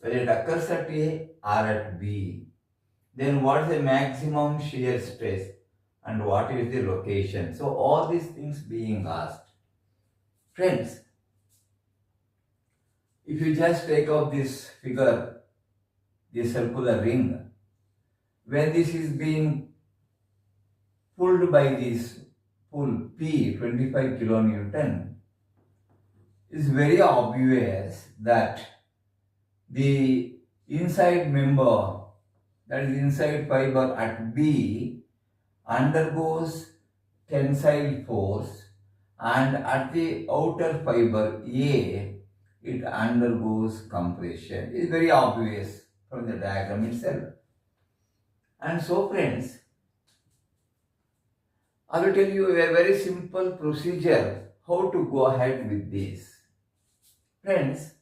whether it occurs at A or at B, then what is the maximum shear stress and what is the location. So all these things being asked. Friends, if you just take out this figure, this circular ring, when this is being pulled by this pull P 25 kilonewton, it's very obvious that the inside member, that is inside fiber at B, undergoes tensile force, and at the outer fiber A, it undergoes compression. It's very obvious from the diagram itself. And so friends, I will tell you a very simple procedure how to go ahead with this. Friends,